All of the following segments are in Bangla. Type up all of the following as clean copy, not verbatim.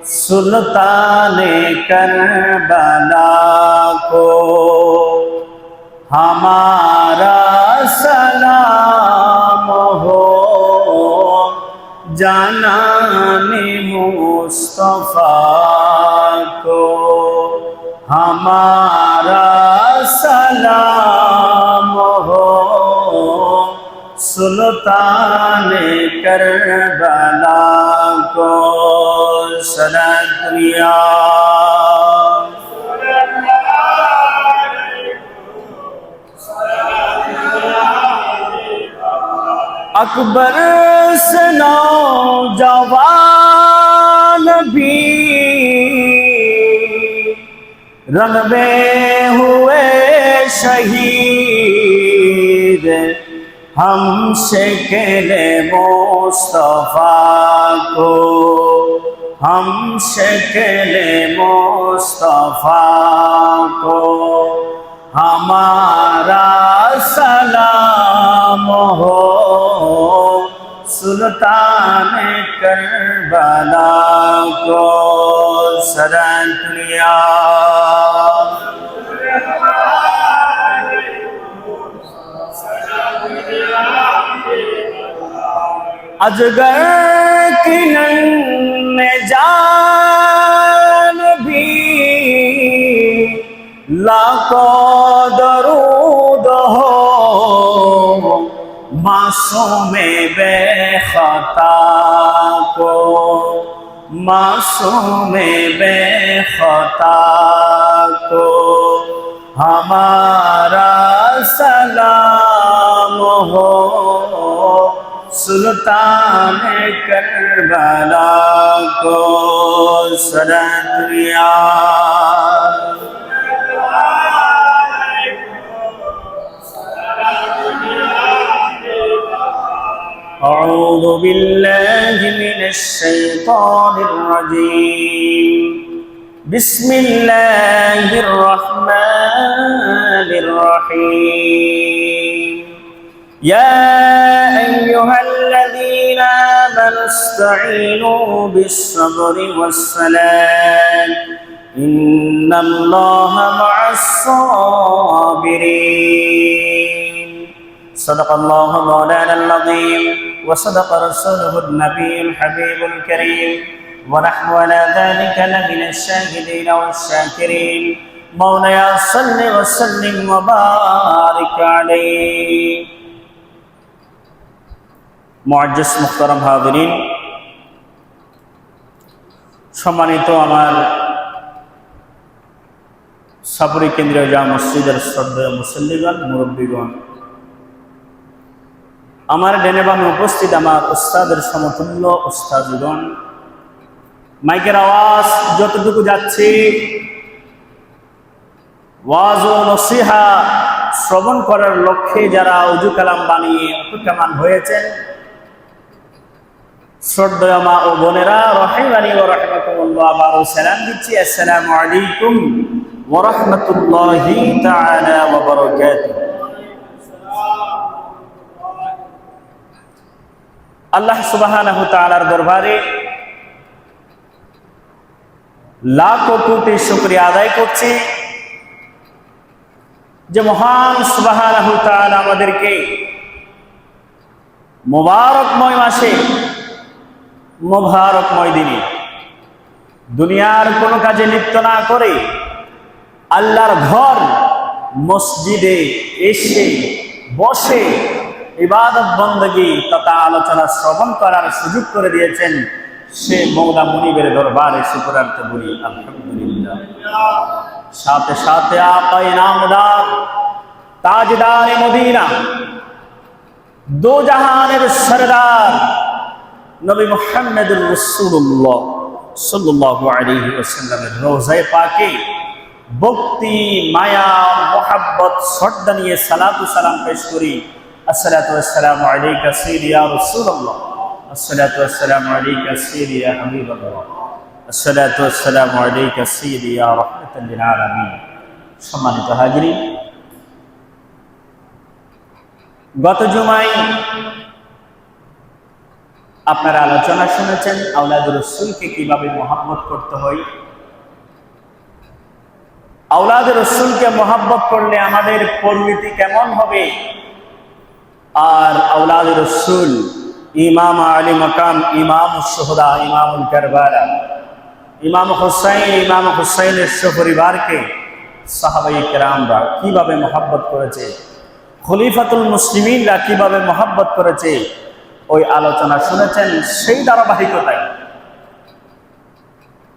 सुल्ताने करबला को हमारा सलाम हो, जानाने मुस्तफा को हमारा सलाम हो, सुल्ताने करबला को सलाम। अकबर से नौजवान भी रंग में हुए शहीद, हमसे कहले मुस्तफा को, हमसे कहले मुस्तफा को हमारा सलाम हो, सुल्ताने करबला को सलाम। अजगर की नन्हे जान भी लाखों दरूद हो, मासूम बेखता को, मासूम बेखता को हमारा सलाम हो, सुल्ताने करबला को सलाम। أعوذ بالله من الشيطان الرجيم بسم الله الرحمن الرحيم يا أيها الذين آمنوا استعينوا بالصبر والصلاة إن الله مع الصابرين صدق الله مولانا العظيم وصدق رسوله النبي الحبيب الكريم ونحن على ذلك لمن الشاهدين والشاكرين مولاي صل وسلم وبارك عليه মুআজ্জিজ মুহতারাম হাজিরিন, সম্মানিত আমার সাবরি কেন্দ্রীয় জামে মসজিদের শ্রদ্ধেয় মুসল্লিগণ, মুরব্বীগণ, আমার ডেনে বামে উপস্থিত আমার উস্তাদের সমতুল্য উস্তাদগণ, মাইকের আওয়াজ যতটুকু যাচ্ছে ওয়াজ ও নসিহা শ্রবণ করার লক্ষ্যে যারা উজু কালাম বানিয়ে অপেক্ষমান হয়েছেন, শ্রদ্ধেয় মা ও বোনেরা, রহিমানি ওয়া রাহমাতুল্লাহ, আবারও সালাম দিচ্ছি। আসসালামু আলাইকুম ওয়া রাহমাতুল্লাহি তাআলা ওয়া বারাকাতুহু। আল্লাহ সুবহানাহু তাআলার দরবারে লাখো কোটি শুকরিয়া আদায় করছি যে মহান সুবহানাহু তাআলা আমাদেরকে মোবারকময় মাসে, মোবারকময় দিনে দুনিয়ার কোনো কাজে লিপ্ত না করে আল্লাহর ঘর মসজিদে এসে বসে ইবাদত বندگی তথা আলোচনা শ্রবণ করার সুযোগ করে দিয়েছেন। সে মওলা মুনিবের দরবারে শুকরার্থ বলি আলহামদুলিল্লাহ। সাথে সাথে আকায়ে নামদার তাজদারে মদিনা, দো জাহানের সরদার নবী মুহাম্মদুর রাসূলুল্লাহ সাল্লাল্লাহু আলাইহি ওয়াসাল্লামের রওজায়ে পাকে ভক্তি, মায়া, মোহাব্বত, শ্রদ্ধা নিয়ে সালাতু সালাম পেশ করি। আসসালাতু ওয়াসসালামু আলাইকা সাইয়্যিদি ইয়া রাসূলুল্লাহ, আসসালাতু ওয়াসসালামু আলাইকা সাইয়্যিদি ইয়া হাবিবাল্লাহ, আসসালাতু ওয়াসসালামু আলাইকা সাইয়্যিদি ইয়া রাহমাতাল লিল আলামিন। সম্মানিত হাজিরিন, গত জুমায় আপনারা আলোচনা শুনেছেন আওলাদুর রাসূলকে কিভাবে মহব্বত করতে হয়। আওলাদুর রাসূলকে মহব্বত করলে আমাদের পরিণতি কেমন হবে। আর আওলাদুর রাসূল ইমাম আলী মাকাম, ইমামুশ শুহাদা, ইমামুল কারবালা, ইমাম হুসাইনের সপরিবারকে সাহাবায়ে কেরামরা কিভাবে মহব্বত করেছে, খলিফাতুল মুসলিমিনরা কিভাবে মহব্বত করেছে, ওই আলোচনা শুনেছেন। সেই ধারাবাহিকতায়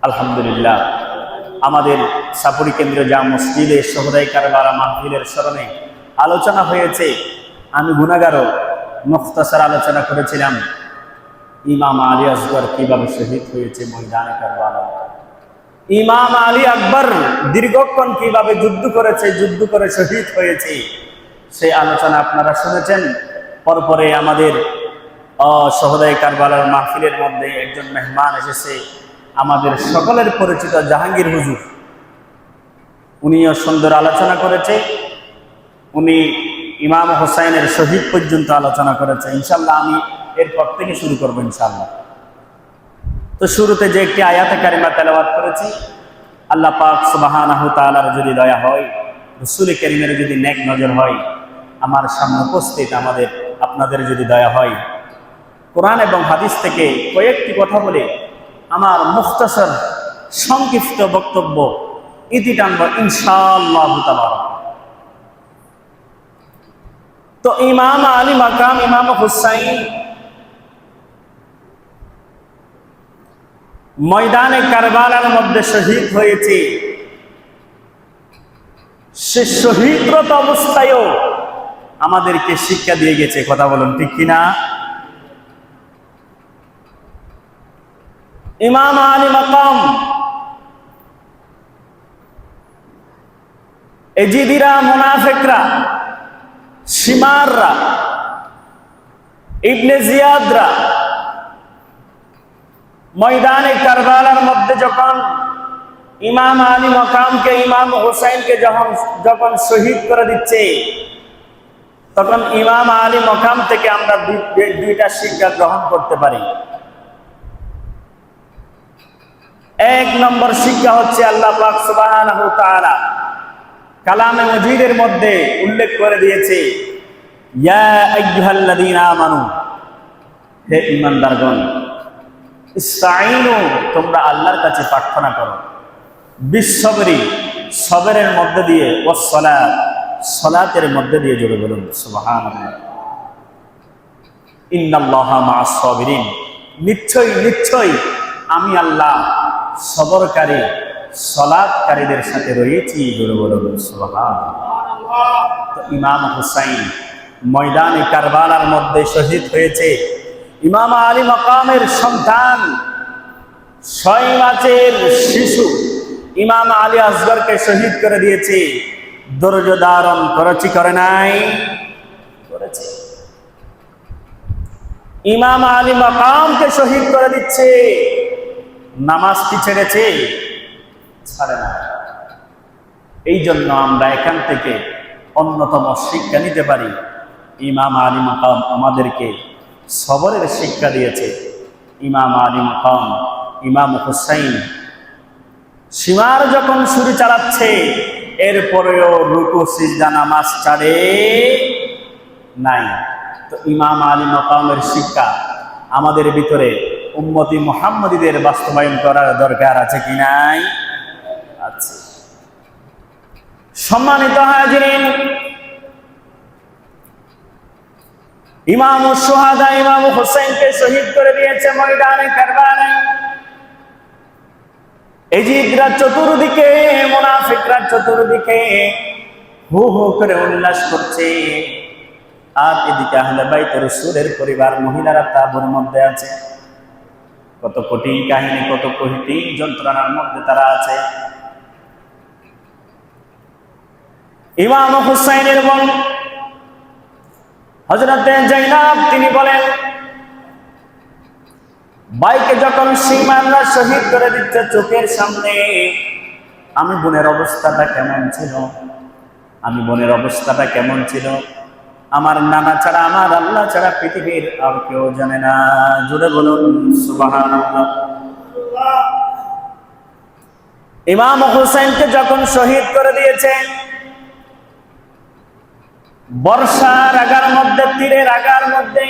আলহামদুলিল্লাহ আমাদের সাপুরি কেন্দ্রীয় জামে মসজিদে শুহাদায়ে কারবালা মাহফিলের স্মরণে আলোচনা হয়েছে। আমি গুনাহগারও মুখতাসার আলোচনা করেছিলাম ইমাম আলী আসগর কিভাবে শহীদ হয়েছে ময়দানে কারবালা। ইমাম আলী আকবর দীর্ঘক্ষণ কিভাবে যুদ্ধ করেছে, যুদ্ধ করে শহীদ হয়েছে, সেই আলোচনা আপনারা শুনেছেন। পরপরে আমাদের শুহাদায়ে কারবালার মাহফিলের মধ্যে একজন মেহমান এসেছে, আমাদের সকলের পরিচিত জাহাঙ্গীর হুজুর। উনিও সুন্দর আলোচনা করেছে। উনি ইমাম হুসাইনের শহীদ পর্যন্ত আলোচনা করেছে। ইনশাল্লাহ আমি এরপর থেকে শুরু করবো ইনশাল্লাহ। তো শুরুতে যে একটি আয়াতে কারিমা তেলাওয়াত করেছি, আল্লাহ পাক সুবহানাহু তাআলার যদি দয়া হয়, রাসূল কারীমের যদি নেক নজর হয়, আমার সামনে উপস্থিত আমাদের আপনাদের যদি দয়া হয়, কোরআন এবং হাদিস থেকে কয়েকটি কথা বলে আমার মুখতাসার সংক্ষিপ্ত বক্তব্য ইতি টানব ইনশাআল্লাহ তাআলা। তো ইমাম আলী মাকাম ইমাম হুসাইন ময়দানে কারবালার মধ্যে শহীদ হয়েছে। সে শহীদরত অবস্থায়ও আমাদেরকে শিক্ষা দিয়ে গেছে। কথা বলুন ঠিক কিনা? ইমাম আলী মাকাম এজিদিরা, মুনাফিকরা, শিমাররা, ইবনে জিয়াদরা ময়দানে কারবালার মধ্যে যখন ইমাম আলী মাকামকে, ইমাম হুসাইনকে যখন শহীদ করে দিচ্ছে, তখন ইমাম আলী মাকাম থেকে আমরা দুইটা শিক্ষা গ্রহণ করতে পারি। এক নম্বর শিক্ষা হচ্ছে আল্লাহ পাক সুবহানাহু তাআলা কালামে মজিদের মধ্যে উল্লেখ করে দিয়েছে, ইয়া আইয়ুহাল্লাযীনা আমানু, হে ঈমানদারগণ, ইসতাঈনু, তোমরা আল্লাহর কাছে প্রার্থনা করো, বিসসবরি, সবরের মধ্যে দিয়ে, ওয়াসসালাত, সালাতের মধ্যে দিয়ে। জোরে বলুন সুবহানাল্লাহ। ইন্নাল্লাহা মা'আস সাবিরিন, নিশ্চয়ই আমি আল্লাহ সবরকারী, সালাতকারীদের সাথে রয়েছি। জোরে বলুন সুবহানাল্লাহ। তো ইমাম হুসাইন ময়দানে কারবালার মধ্যে শহীদ হয়েছে। ইমাম আলী মাকামের সন্তান, 6 মাসের শিশু ইমাম আলী আসগরকে শহীদ করে দিয়েছে। ধৈর্য ধারণ করেছি, করে নাই? করেছে। ইমাম আলী মাকামকে শহীদ করে দিচ্ছে, নামাজ কি ছেড়েছে? ছাড়ে না। এই জন্য আমরা এখান থেকে অন্যতম শিক্ষা নিতে পারি, ইমাম আলী মাকাম আমাদেরকে সবরের শিক্ষা দিয়েছে। ইমাম আলী মাকাম, ইমাম হুসাইন সীমার যখন ছুরি চালাচ্ছে, এরপরেও রুকু সিজদা নামাজ ছাড়ে নাই। তো ইমাম আলী মাকামের শিক্ষা আমাদের ভিতরে উম্মতি মুহাম্মদীদের বাস্তবায়ন করার দরকার আছে কি নাই? আছে। সম্মানিত হাজিরিন, ইমামুশ শুহাদা ইমাম হুসাইনকে শহীদ করে দিয়েছে ময়দানে কারবালায়। এজিদরা চতুর্দিকে, মুনাফিকরা চতুর্দিকে হু হু করে উল্লাস করছে, আর এদিকে আহলে বাইত রাসূলের পরিবার মহিলারা তাঁবুর মধ্যে আছে। কত কঠিন কাহিনী, কত কঠিন যন্ত্রণার মধ্যে তারা আছে। ইমাম হুসাইনের বোন হযরতে যায়েনাব তিনি বলেন, ভাইকে যখন সীমানরা শহীদ করে দিচ্ছে চোখের সামনে, আমি বোনের অবস্থাটা কেমন ছিল, আমার নানা ছাড়া, আমার আল্লাহ ছাড়া পৃথিবীর আর কেউ জানে না। জুড়ে বলুন সুবহানাল্লাহ। ইমাম হুসাইনকে যখন শহীদ করে দিয়েছে, বর্ষার আগার মধ্যে, তীরের আগার মধ্যে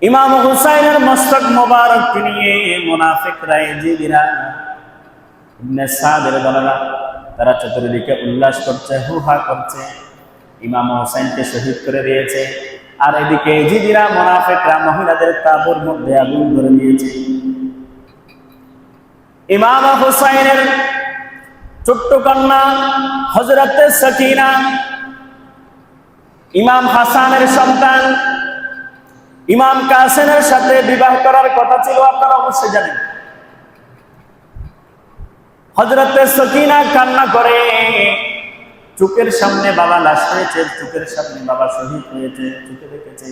ইমাম হুসাইনের মস্তক মোবারক নিয়ে মুনাফিকরা, ইজিদিরা, ইবনে সাদের দলেরা তারা চতুর্দিকে উল্লাস করছে, হুহা করছে, ইমাম হুসাইনকে শহীদ করে দিয়েছে। আর এদিকে ইজিদিরা, মুনাফিকরা মহিলাদের তাঁবুর মধ্যে আগুন ধরে দিয়েছে। ইমাম হুসাইনের ছোট্ট কন্যা হযরতে সাকিনা, ইমাম হাসানের সন্তান ইমাম কাসেমের সাথে বিবাহ করার কথা ছিল, আপনারা অবশ্যই জানেন। হযরতে সাকিনা কান্না করে, চোখের সামনে বাবা লাশ হয়েছে, চোখের সামনে বাবা শহীদ হয়েছে, চোখে দেখেছে,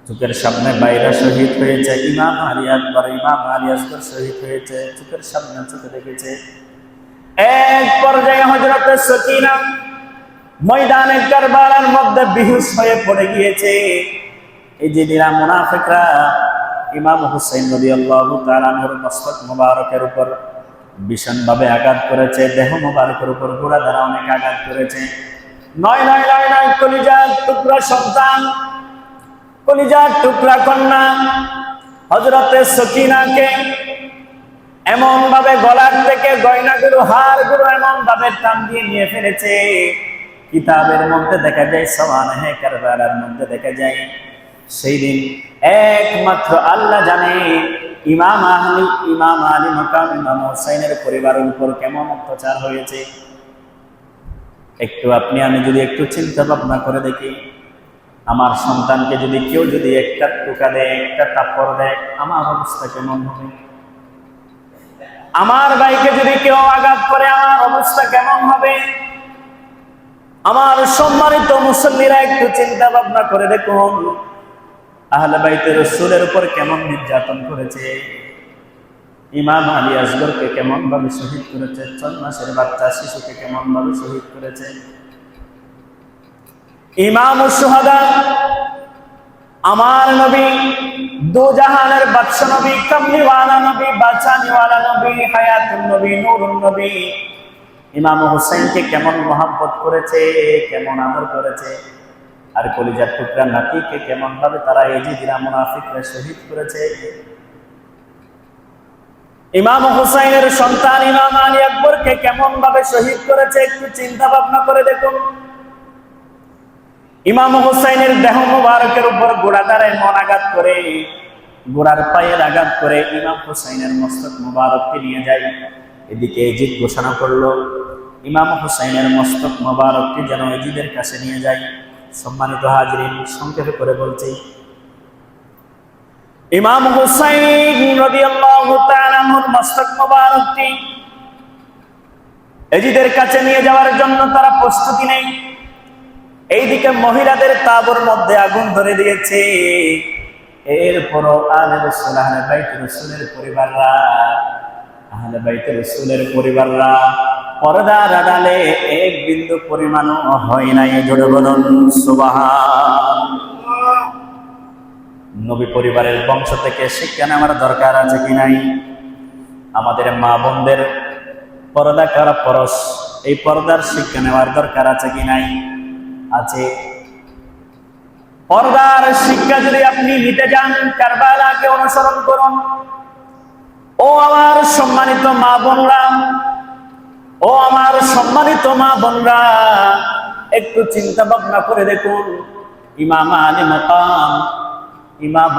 চোখের সামনে বাইরা শহীদ হয়েছে, ইমাম আলী আকবর, ইমাম আলী আসগর শহীদ হয়েছে, চোখের সামনে চোখে দেখেছে। এক পর্যায়ে হযরতে সাকিনা ময়দানে কারবালার মধ্যে বেহুশ হয়ে পড়ে গিয়েছে। এই যে মুনাফিকরা ইমাম হুসাইন রাদিয়াল্লাহু তাআলা আনহুর মস্তক মোবারকের উপর ভীষণভাবে আঘাত করেছে, দেহ মোবারকের উপর ঘোড়া দ্বারা অনেক আঘাত করেছে। নয় নয় নয় নয়, কলিজার টুকরা সন্তান, কলিজার টুকরা কন্যা হযরতে সাকিনাকে এমন ভাবে গলার থেকে গয়নাগুলো, হারগুলো এমন ভাবে টান দিয়ে নিয়ে ফেলেছে। কিতাবের মধ্যে দেখা যায়, সওয়ানে কারবালার মধ্যে দেখা যায়, সেই দিন একমাত্র আল্লাহ জানে ইমাম আলী মাকাম ইমাম হুসাইনের পরিবারের উপর কেমন অত্যাচার হয়েছে। একটু আপনি আমি যদি একটু চিন্তা ভাবনা করে দেখি, আমার সন্তানকে যদি কেউ যদি একটা টোকা দেয়, একটা থাপ্পড় দেয়, আমার অবস্থা কেমন হবে? আমার ভাইকে যদি কেউ আঘাত করে, আমার অবস্থা কেমন হবে? আমার সম্মানিত মুসল্লিরা, একটু চিন্তা ভাবনা করে দেখুন, আহলে বাইতে রাসূলের উপর কেমন নির্যাতন করেছে। ইমাম আলী আসগরকে কেমন ভাবে শহীদ করেছে, 6 মাসের বাচ্চা শিশুকে কেমন ভাবে শহীদ করেছে। ইমাম শুহাদা, আমার নবী, দু জাহানের বাদশা নবী, কামলিওয়ালা নবী, বাঁচানিওয়ালা নবী, হায়াতুন নবী, নূরুন নবী, ইমাম হুসাইনকে কেমন মহব্বত করেছে, কেমন আদর করেছে। আর কলিজার টুকরা নাতিকে কেমন ভাবে তারা ইজিদিরা মুনাফিকরা শহীদ করেছে। ইমাম হুসাইনের সন্তান ইমাম আলী আকবরকে কেমন ভাবে শহীদ করেছে, একটু চিন্তা ভাবনা করে দেখুন। ইমাম হুসাইনের দেহ মুবারকের উপর ঘোড়া দ্বারা এমন আঘাত করে, ঘোড়ার পায়ের আঘাত করে ইমাম হুসাইনের মস্তক মুবারককে নিয়ে যায়। এদিকে ইজিদ ঘোষণা করলো, ইমাম হুসাইনের মস্তক মুবারককে যেন ইজিদের কাছে নিয়ে যায়। সম্মানিত হাজিরিন, সংক্ষেপে করে বলছি, ইমাম হুসাইন রাদিয়াল্লাহু তাআলা আনহুর মস্তক মুবারকটি ইজিদের কাছে নিয়ে যাওয়ার জন্য তারা প্রস্তুতি নেই। এইদিকে মহিলাদের তাঁবুর মধ্যে আগুন ধরে দিয়েছে। এরপরও আহলে রাসূল, আহলে বাইতে রাসূলের পরিবাররা পর্দার আড়ালে এক বিন্দু পরিমাণও হয় নাই। জোরে বলুন সুবহানাল্লাহ। নবী পরিবারের বংশ থেকে শিক্ষা নেওয়ার দরকার আছে কি নাই? আমাদের মা বোনদের পর্দা করা পরশ, এই পর্দার শিক্ষা নেওয়ার দরকার আছে কি নাই? আছে। পর্দার শিক্ষা যদি আপনি নিতে যান, কারবালাকে অনুসরণ করুন। ও আমার সম্মানিত মা বোনরা, ও আমার সম্মানিত মা বোনরা, একটু চিন্তা ভাবনা করে দেখুন। ইমাম আলী মাকাম ইমাম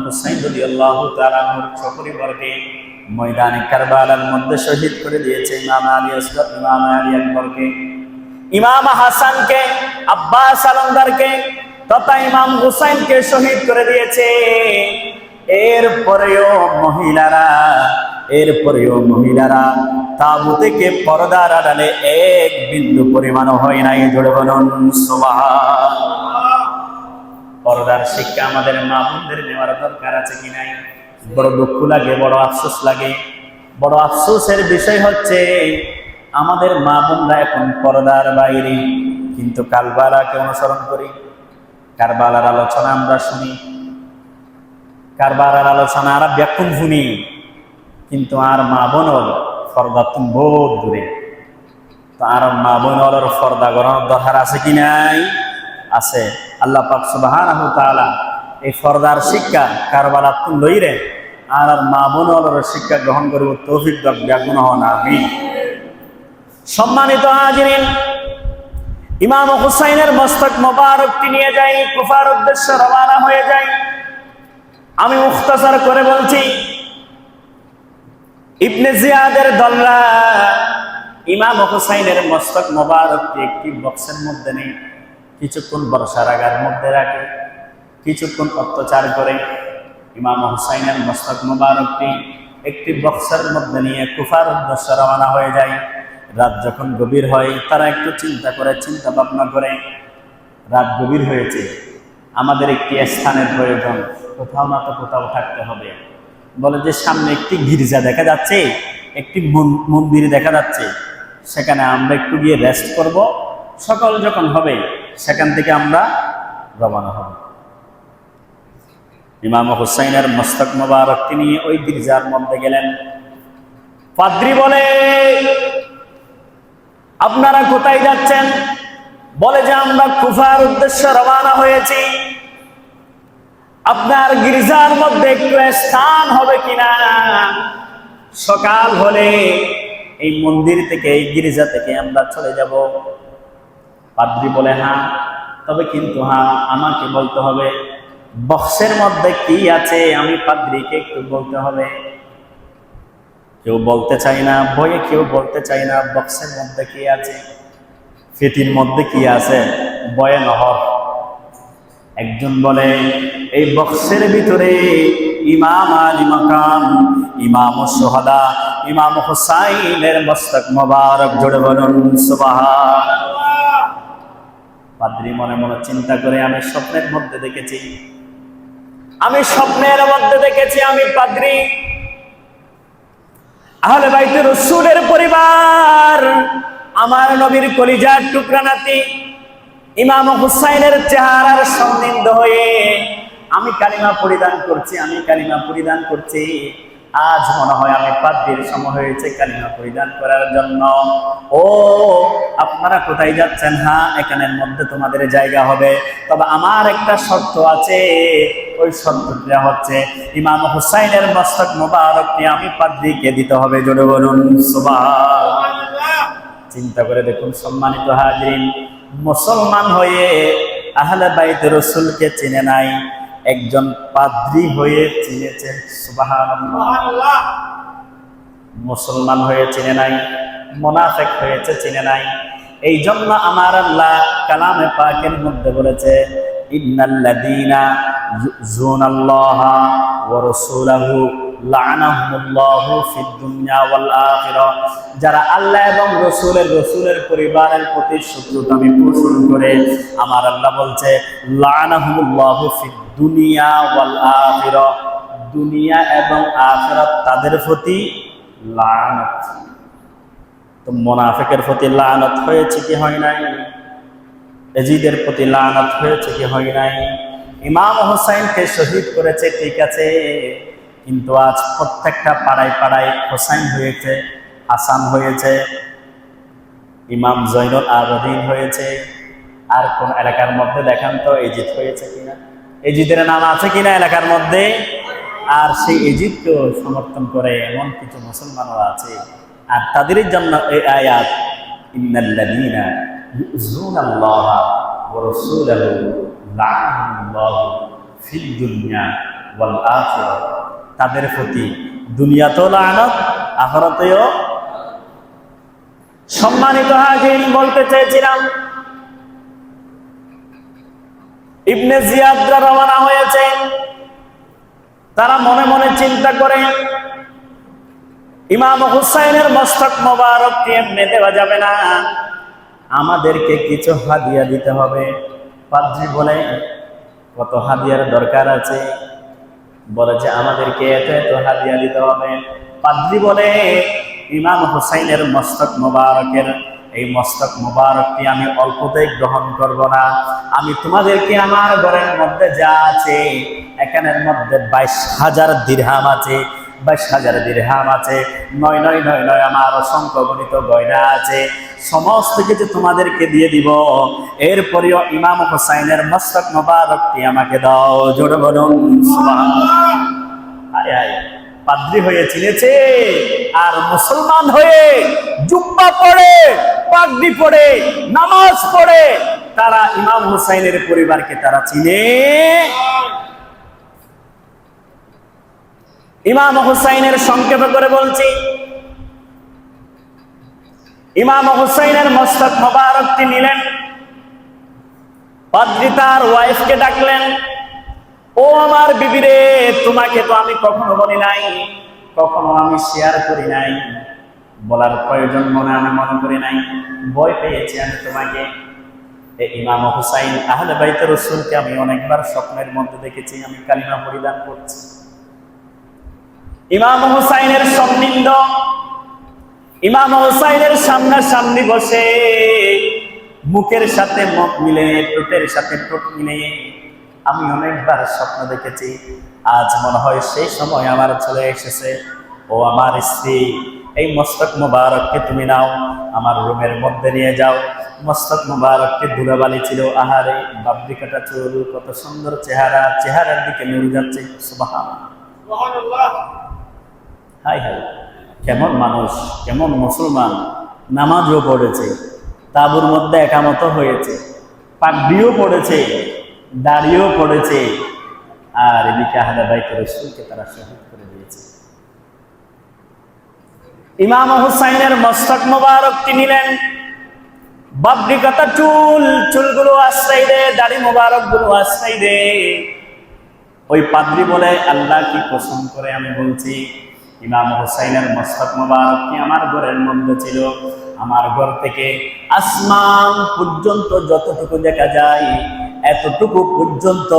হুসাইন রাদিয়াল্লাহু তাআলা আনহুর সপরিবারকে ময়দানে কারবালার মধ্যে শহীদ করে দিয়েছে। ইমাম আলী আসগর, ইমাম আলী আকবরকে, ইমাম হাসানকে, আব্বাস আলমদারকে তথা ইমাম হুসাইনকে শহীদ করে দিয়েছে। এরপরেও মহিলারা তাঁবু থেকে পর্দার আড়ালে এক বিন্দু পরিমাণ হয় নাই। জোরে বলুন সুবহানাল্লাহ। পর্দার শিক্ষা আমাদের মা বোনদের নেওয়ার দরকার আছে কি নাই? বড় দুঃখ লাগে, বড় আফসোস লাগে। বড় আফসোসের বিষয় হচ্ছে আমাদের মা বোনরা এখন পর্দার বাইরে, কিন্তু কারবালাকে অনুসরণ করি, কারবালার আলোচনা আমরা শুনি, কারবালার আলোচনা আর ব্যাকুল শুনি, কিন্তু আর মা বোনর পর্দা তুমি বহুত দূরে। তো আর মা বোনর পর্দা করানোর দরকার আছে কি নাই? আছে। আল্লাহ পাক সুবহানাহু ওয়া তাআলা এই পর্দার শিক্ষা কারবালাত লইরে আর মা বোনর শিক্ষা গ্রহণ করব তৌফিক দান ব্যাকুল হন, আমিন। সম্মানিত হাজিরিন, ইমাম হুসাইনের মস্তক মোবারকটি নিয়ে যাই, কুফার উদ্দেশ্যে রওনা হয়ে যাই। আমি মুখতাসার করে বলছি, ইবনে জিয়াদের দলরা ইমাম হুসাইনের মস্তক মোবারকটি একটি বক্সের মধ্যে নেই, কিছুক্ষণ বর্ষারাগার মধ্যে রাখে, কিছুক্ষণ অত্যাচার করে ইমাম হুসাইনের মস্তক মোবারকটি একটি বক্সের মধ্যে নিয়ে কুফার উদ্দেশ্যে রওনা হয়ে যায়। রাত যখন গভীর হয়, তারা একটু চিন্তা ভাবনা করে, রাত গভীর হয়েছে, আমাদের একটি স্থানের প্রয়োজন, কোথাও না তো কোথাও থাকতে হবে। বলে যে সামনে একটি গির্জা দেখা যাচ্ছে, একটি মন্দির দেখা যাচ্ছে, সেখানে আমরা একটু গিয়ে রেস্ট করব, সকাল যখন হবে সেখান থেকে আমরা রওনা হব। ইমাম হুসাইনের মস্তক মোবারকটি নিয়ে ওই গির্জার মধ্যে গেলেন। পাদ্রী বলে, আপনারা কোথায় যাচ্ছেন? বলে যে আমরা কুফার উদ্দেশ্যে রওনা হয়েছি, আপনার গির্জার মধ্যে একটু স্থান হবে কিনা? সকাল হলে এই মন্দির থেকে, এই গির্জা থেকে আমরা চলে যাব। পাদ্রী বলে, হ্যাঁ, তবে কিন্তু হ্যাঁ, আমাকে বলতে হবে বক্সের মধ্যে কি আছে, আমি পাদ্রীকে একটু বলতে হবে। কেউ বলতে চায় না, বইয়ে কেউ বলতে চায় না বক্সের মধ্যে কি আছে, ফেটির মধ্যে কি আছে, বয়ে নহর। একজন বলে, এই বক্সের ভিতরে ইমাম আলী মাকাম, ইমাম শুহাদা, ইমাম হুসাইনের মস্তক মোবারক, জোরে বলুন সুবহানাল্লাহ। পাদ্রী মনে মনে চিন্তা করে, আমি স্বপ্নের মধ্যে দেখেছি, আমি পাদ্রী, আহলে বাইতে রাসূলের পরিবার, আমার নবীর কলিজার টুকরা নাতি ইমাম হুসাইনের চেহারার সম্নিন্ধ হয়ে আমি কালিমা পরিধান করছি। আজ মনে হয় আমি পাদ্রীর সময় হয়েছে কালিমা পরিধান করার জন্য। ও আপনারা কোথায় যাচ্ছেন? হ্যাঁ, এখানের মধ্যে তোমাদের জায়গা হবে, তবে আমার একটা শর্ত আছে। ওই শর্তটা হচ্ছে ইমাম হুসাইনের মস্তক মোবারকটি আমি পাদ্রীকে দিতে হবে, জোরে বলুন সুবহানাল্লাহ। চিন্তা করে দেখুন সম্মানিত হাজিরিন, মুসলমান হয়ে আহলে বাইতে রাসূলকে চিনে নাই, একজন পাদ্রী হয়ে চিনেছে, সুবহানাল্লাহ। মুসলমান হয়ে চিনে নাই, মুনাফিক হয়েছে চিনে নাই। এই জন্য আমার আল্লাহ কালামে পাকের মধ্যে বলেছে, ইন্নাল্লাযীনা ইউযুনাল্লাহা ওয়া রাসূলাহু লা'নাহুমুল্লাহু ফিদ দুনিয়া ওয়াল আখিরাহ। যারা আল্লাহ এবং রাসূলের পরিবারের প্রতি শত্রুতা পোষণ করে, আমার আল্লাহ বলছে লা'নাহুমুল্লাহু ফিদ দুনিয়া ওয়াল আখিরাহ, দুনিয়া এবং আখিরাত তাদের প্রতি লানত। তো মুনাফিকের প্রতি লানত হয়েছে কি হয় নাই? এজিদের প্রতি লানত হয়েছে কি হয় নাই? ইমাম হুসাইনকে শহীদ করেছে ঠিক আছে, কিন্তু আজ প্রত্যেকটা পাড়ায় পাড়ায় হুসাইন হয়েছে, হাসান হয়েছে, ইমাম জয়নুল আবেদিন হয়েছে। আর কোন এলাকার মধ্যে দেখান তো এজিদ হয়েছে কিনা? এজিদের নাম আছে কিনা এলাকার মধ্যে? আর সেই এজিদকেও সমর্থন করে এমন কিছু মুসলমানও আছে। আর তাদের জন্য এই আয়াত, ইন্নাল্লাযীনা ইউযুনাল্লাহা ওয়া রাসূলাহু লা'নাহুমুল্লাহু ফিদ দুনিয়া ওয়াল আখিরাহ, তাদের প্রতি দুনিয়াতেও লানত, আখিরাতেও। সম্মানিত হাজির, বলতে চেয়েছিলাম ইবনে জিয়াদরা রওনা হয়েছে। তারা মনে মনে চিন্তা করে, ইমাম হুসাইনের মস্তক মোবারক এমনি দেওয়া যাবে না, আমাদেরকে কিছু হাদিয়া দিতে হবে। পাদ্রী বলে, কত হাদিয়ার দরকার আছে? বলে যে আমাদেরকে এত এত হাদিয়া দিতে হবে। পাদ্রী বলে, ইমাম হুসাইনের মস্তক মোবারকের এই মস্তক মোবারকটি আমি অল্পতেই গ্রহণ করব না। আমি তোমাদেরকে আমার ঘরের মধ্যে যা আছে, এখানের মধ্যে 22,000 দিরহাম আছে, 22,000 দিরহাম আছে, 9,999 আমার অসংখ্য গণিত গয়না আছে, সমস্ত কিছু তোমাদেরকে দিয়ে দিব। এরপরেও ইমাম হুসাইনের মস্তক মোবারকটি আমাকে দাও। জোরে বলুন সুবহানাল্লাহ। হায় হায়, পাদ্রী হয়ে চিনেছে আর মুসলমান হয়ে জুব্বা পড়ে, পাগড়ি পড়ে, নামাজ পড়ে তারা ইমাম হুসাইনের পরিবারকে তারা চিনে। ইমাম হুসাইনের সংক্ষেপে করে বলছি, ইমাম হুসাইনের মস্তক মোবারকটি নিলেন, পাদ্রী তার ওয়াইফকে ডাকলেন, ও আমার বিবি রে, তোমাকে তো আমি কখনো বলি নাই, কখনো আমি শেয়ার করি নাই, বলার প্রয়োজন আমি মনে করি নাই, ভয় পেয়েছি আমি তোমাকে। ইমাম হুসাইন আহলে বাইতে রাসূলকে আমি অনেকবার স্বপ্নের মধ্যে দেখেছি আমি কালিমা পরিধান করছি। ইমাম হুসাইনের সম্নিন্দ, ইমাম হুসাইনের সামনাসামনি বসে মুখের সাথে মুখ মিলে, ঠোঁটের সাথে ঠোঁট মিলে আমি অনেকবার স্বপ্ন দেখেছি। আজ মনে হয় সেই সময় আমার চলে এসেছে। ও আমার স্ত্রী, এই মস্তক মোবারককে তুমি নাও, আমার রুমের মধ্যে নিয়ে যাও। মস্তক মোবারককে ধুলাবালি ছিল, আহারে বাবরি কাটা চুল, কত সুন্দর চেহারা, চেহারার দিকে নূর যাচ্ছে। সুবহানাল্লাহ। হাই হাই, কেমন মানুষ, কেমন মুসলমান, নামাজও পড়েছে, তাঁবুর মধ্যে একামত হয়েছে, পাগড়িও পড়েছে, দাড়িও পড়েছে, আর এদিকে আহলে বাইত রাসূলকে তারা শহীদ করে দিয়েছে। ইমাম হুসাইনের মস্তক মোবারকটি নিলেন, বাবরি কাটা চুল, চুলগুলো আশ্রয় দে, দাড়ি মোবারক গুলো আশ্রয় দে। ওই পাদ্রী বলে, আল্লাহ কি কসম করে আমি বলছি, ইমাম হুসাইনের মস্তক মোবারকটি আমার ঘরের মধ্যে ছিল। আমার ঘর থেকে আসমান পর্যন্ত যতটুকু দেখা যায়, এতটুকু পর্যন্ত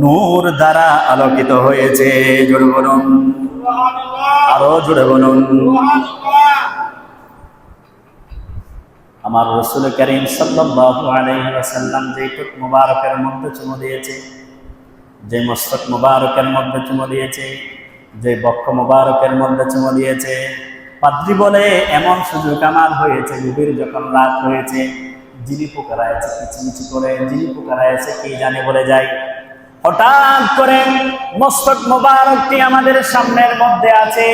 নূর দ্বারা আলোকিত হয়েছে। জোরে বলুন সুবহানাল্লাহ, আরো জোরে বলুন সুবহানাল্লাহ। আমার রাসূল কারীম সাল্লাল্লাহু আলাইহি ওয়াসাল্লাম যে টুক মোবারকের মধ্যে চুমু দিয়েছে, যে মস্তক মোবারকের মধ্যে চুমু দিয়েছে, যে বক্ষ মোবারকের মধ্যে চুমু দিয়েছে, পাদ্রী বলে এমন সুযোগ আমার হয়েছে, গভীর যখন রাত হয়েছে, জিনি পোকারা আছে কিচিমিচি করে, জিনি পোকারা আছে কি জানে বলে যায়। হঠাৎ করে মস্তক মোবারকটি আমাদের সামনের মধ্যে আছে,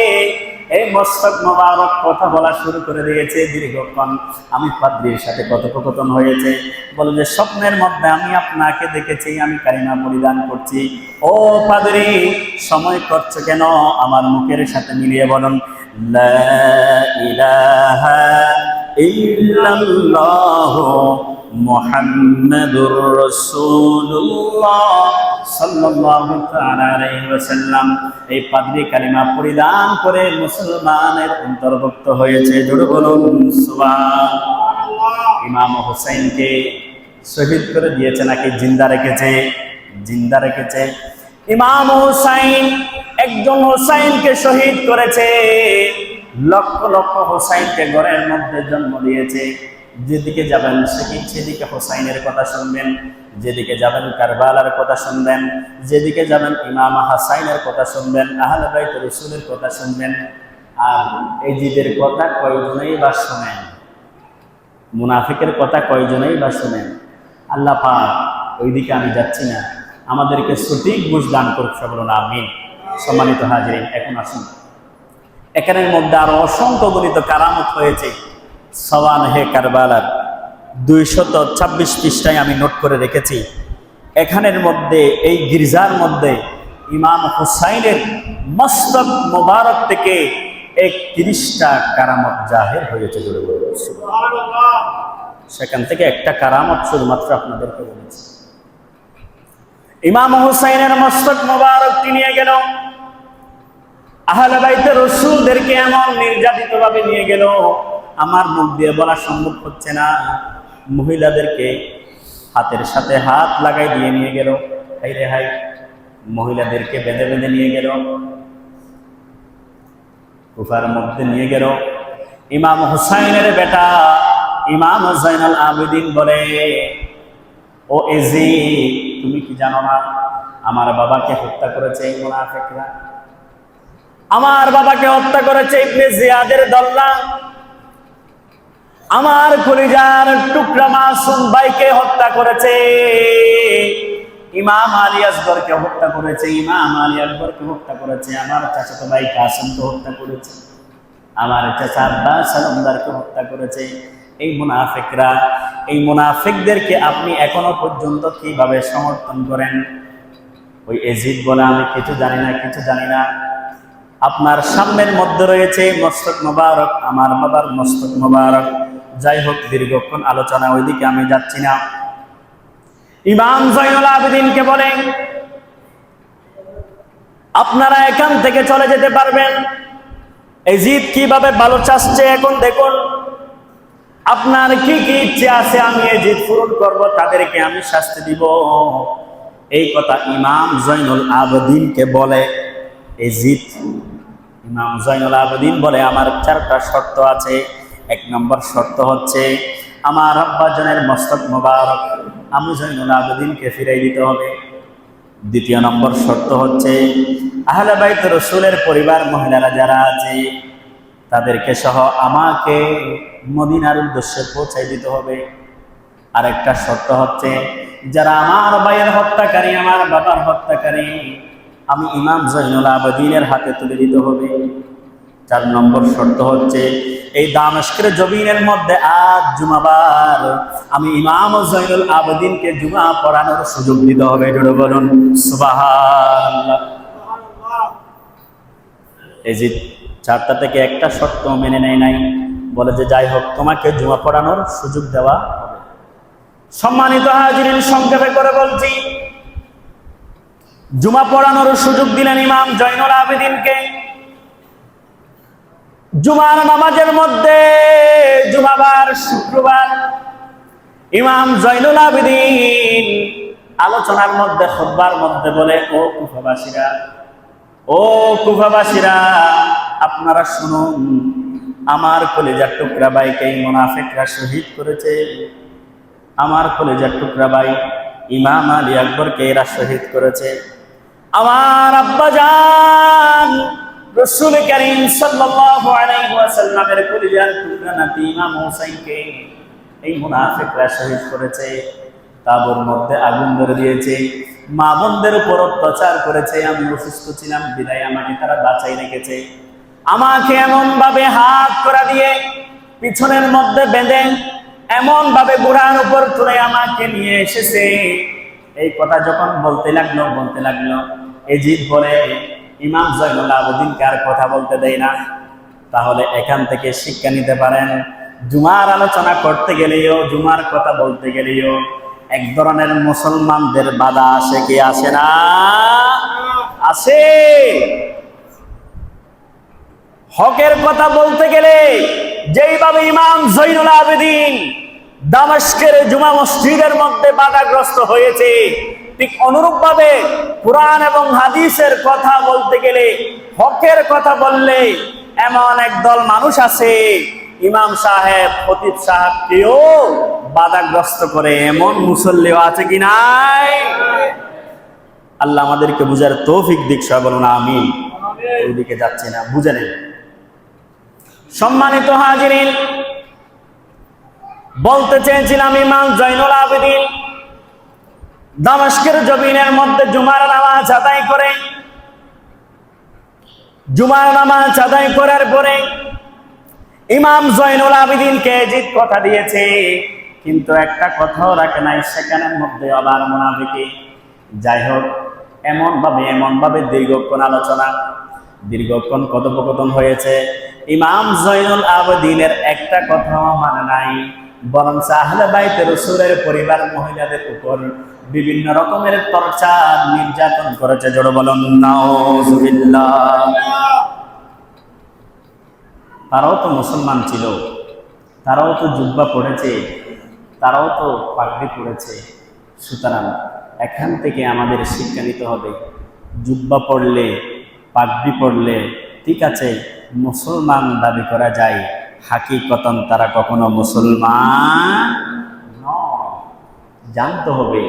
এই মস্তক মোবারক কথা বলা শুরু করে দিয়েছে দীর্ঘক্ষণ। আমি পাদ্রীর সাথে কথোপকথন হয়েছে, বলে যে স্বপ্নের মধ্যে আমি আপনাকে দেখেছি, আমি কালিমা পরিধান করছি। ও পাদ্রী, সময় করছো কেন? আমার মুখের সাথে মিলিয়ে বলুন, লা ইলাহা ইল্লাল্লাহু মুহাম্মাদুর রাসূলুল্লাহ সাল্লাল্লাহু তাআলা আলাইহি ওয়াসাল্লাম। এই পাদ্রী কালিমা পরিধান করে মুসলমানের অন্তর্ভুক্ত হয়েছে। জোরে বলুন সুবহানাল্লাহ। ইমাম হুসাইনকে শহীদ করে দিয়েছে নাকি জিন্দা রেখেছে? জিন্দা রেখেছে। ইমাম হুসাইন একজন হুসাইনকে শহীদ করেছে, লক্ষ লক্ষ হুসাইনকে ঘরের মধ্যে জন্ম দিয়েছে। যেদিকে যাবেন সেদিকে হুসাইনের কথা শুনবেন, যেদিকে যাবেন কারবালার কথা শুনবেন, যেদিকে যাবেন ইমাম হাসাইনের কথা শুনবেন, আহলে বাইত রাসূলের কথা শুনবেন। আর এই জিদের কথা কয়জনেই বা শুনেন? মুনাফিকের কথা কয়জনেই বা শুনেন? আল্লাহ পাক ওইদিকে আমি যাচ্ছি না, আমাদেরকে সঠিক বুঝ দান করুক, বলুন আমিন। সম্মানিত হাজিরিন, এখন আসুন, এখানের মধ্যে আরো অসংখ্য গণিত কারামত হয়েছে। সওয়ানহে কারবালার 226 পৃষ্ঠায় আমি নোট করে রেখেছি। এখানের মধ্যে এই গির্জার মধ্যে ইমাম হুসাইনের মস্তক মোবারক থেকে 31টা কারামত জাহের হয়েছে। জুড়ে বলে সুবহানাল্লাহ। সেখান থেকে একটা কারামত শুধুমাত্র আপনাদেরকে বলেছি। ইমাম হুসাইনের মস্তক মোবারকটি নিয়ে গেল, আহলে বাইতের রাসূলদেরকে এমন নির্যাতিত ভাবে নিয়ে গেল, আমার মুখ দিয়ে বলা সম্ভব হচ্ছে না। মহিলাদেরকে হাতের সাথে হাত লাগাই দিয়ে নিয়ে গেল, হাই রে হাই, মহিলাদেরকে বেঁধে বেঁধে নিয়ে গেল। কুফার মধ্যে নিয়ে গেল। ইমাম হুসাইনের বেটা ইমাম জাইনুল আবেদিন বলে, ও এজিদ, তুমি কি জানো না আমার বাবাকে হত্যা করেছে এই মুনাফিকরা? আমার বাবাকে হত্যা করেছে ইবনে জিয়াদের দল্লা। আমার কলিজার টুকরা মাসুম ভাইকে হত্যা করেছে, ইমাম আলী আসগরকে হত্যা করেছে, ইমাম আলী আকবরকে হত্যা করেছে, আমার চাচাতো ভাই কাসিমকে হত্যা করেছে, আমার চাচা আব্বাস সালামদারকে হত্যা করেছে। এই মুনাফিকরা, এই মুনাফিকদেরকে আপনি এখনো পর্যন্ত কিভাবে সমর্থন করেন? ওই এজিদ বলে, আমি কিছু জানি না, কিছু জানি না। আপনার সামনের মধ্যে রয়েছে মস্তক মোবারক, আমার বাবার মস্তক মোবারক। যাই হোক, দীর্ঘক্ষণ আলোচনা, ওইদিকে আমি যাচ্ছি না। ইমাম জাইনুল আবেদিনকে বলেন, আপনারা এখান থেকে চলে যেতে পারবেন। এজিদ কিভাবে ভালো চাচ্ছে এখন দেখুন। আপনার কি কি ইচ্ছে আছে আমি এজিদ পূরণ করব, তাদেরকে আমি শাস্তি দিব। এই কথা ইমাম জাইনুল আবেদিনকে বলে এজিদ। ইমাম জাইনুল আবেদিন বলে, আমার 4টা শর্ত আছে। 1 নম্বর শর্ত হচ্ছে আমার আব্বাজানের মস্তক মোবারক আমি জাইনুল আবেদিনকে ফিরিয়ে দিতে হবে। 2 নম্বর শর্ত হচ্ছে আহলে বাইত রাসূলের পরিবার মহিলারা যারা আছে তাদেরকে সহ আমাকে মদিনার উদ্দেশ্যে পৌঁছাই দিতে হবে। আরেকটা শর্ত হচ্ছে যারা আমার ভাইয়ের হত্যাকারী, আমার বাবার হত্যাকারী, আমি ইমাম জাইনুল আবেদিনের হাতে তুলে দিতে হবে। 4 নম্বর শর্ত হচ্ছে এই দামেস্কের জমিনের মধ্যে আজ জুমাবার আমি ইমাম জাইনুল আবেদিনকে জুমা পড়ানোর সুযোগ দিতে হবে। জোরে বলুন সুবহানাল্লাহ। এজিদ 4টা থেকে একটা শর্ত মেনে নেয় নাই, বলে যে যাই হোক তোমাকে জুমা পড়ানোর সুযোগ দেওয়া হবে। সম্মানিত হাজিরিন, সংক্ষেপে করে বলছি, জুমা পড়ানোর সুযোগ দিলেন ইমাম জাইনুল আবেদিনকে। জুমার নামাজের মধ্যে, জুমাবার শুক্রবার, ইমাম জাইনুল আবেদিন আলোচনার মধ্যে, খুতবার মধ্যে বলে, ও কুফাবাসীরা, ও কুফাবাসীরা, আপনারা শুনুন, আমার কলিজার টুকরা ভাইকে এই মুনাফিকরা শহীদ করেছে। আমার কলিজার টুকরা ভাই ইমাম আলী আকবরকে এরা শহীদ করেছে। আমার আব্বাজান রাসূল করিম সাল্লাল্লাহু আলাইহি ওয়াসাল্লামের কলিজার টুকরা নাতি ইমাম হোসেনকে এই মুনাফিকরা শহীদ করেছে। তাবুর মধ্যে আগুন ধরে দিয়েছে, মা বোনদের উপর অত্যাচার করেছে। আমি অসুস্থ ছিলাম বিদায় আমাকে তারা বাঁচাই রেখেছে। আমাকে এমন ভাবে হাত করা দিয়ে পিছনের মধ্যে বেঁধে এমন ভাবে বুড়ার উপর তুলে আমাকে নিয়ে এসেছে। এই কথা যখন বলতে লাগলো এজিদ বলে, ইমাম জাইনুল আবেদিনকে আর কথা বলতে দেয় না। তাহলে এখান থেকে শিক্ষা নিতে পারেন, জুমার আলোচনা করতে গেলেও, জুমার কথা বলতে গেলেও এক ধরনের মুসলমানদের বাধা আসে কি আসে না? আসে। হকের কথা বলতে গেলে যেইভাবে ইমাম জাইনুল আবেদিন দামেস্কের জুমা মসজিদের মধ্যে বাধাগ্রস্ত হয়েছে, ঠিক অনুরূপ ভাবে কুরআন এবং হাদিসের কথা বলতে গেলে, হকের কথা বললে এমন একদল মানুষ আছে ইমাম সাহেব, খতিব সাহেবকেও বাধাগ্রস্ত করে, এমন মুসল্লিও আছে কি নাই? আল্লাহ আমাদেরকে বুঝার তৌফিক দিক, সবাই বলুন আমিন। ওইদিকে যাচ্ছে না, বুঝে নেন। সম্মানিত হাজিরিন, বলতে চেয়েছিলাম ইমাম জাইনুল আবেদিন দামেস্কের জমিনের মধ্যে জুমার নামাজ আদায় করে, জুমার নামাজ আদায় করার পরে ইমাম জাইনুল আবেদিনকে এজিদ কথা দিয়েছে, কিন্তু একটা কথাও রাখে নাই, সেখানের মধ্যে আবার মুনাফিকি। যাই হোক, এমন ভাবে দীর্ঘক্ষণ আলোচনা, দীর্ঘক্ষণ কথোপকথন হয়েছে। ইমাম জাইনুল আবেদিনের একটা কথাও মানে নাই, বরং আহলে বাইত রাসূলের পরিবার মহিলাদের উপর বিভিন্ন রকমের টর্চার, নির্যাতন করেছে। জোরে বলুন নাউযুবিল্লাহ। তারাও তো মুসলমান ছিল, তারাও তো জুব্বা পড়েছে, তারাও তো পাগড়ি পড়েছে। সুতরাং এখান থেকে আমাদের শিক্ষা নিতে হবে, জুব্বা পড়লে, পাগড়ি পড়লে ঠিক আছে, মুসলমান দাবি করা যায়, হাকিকতন তারা কখনো মুসলমান নয়। জানতে হবে,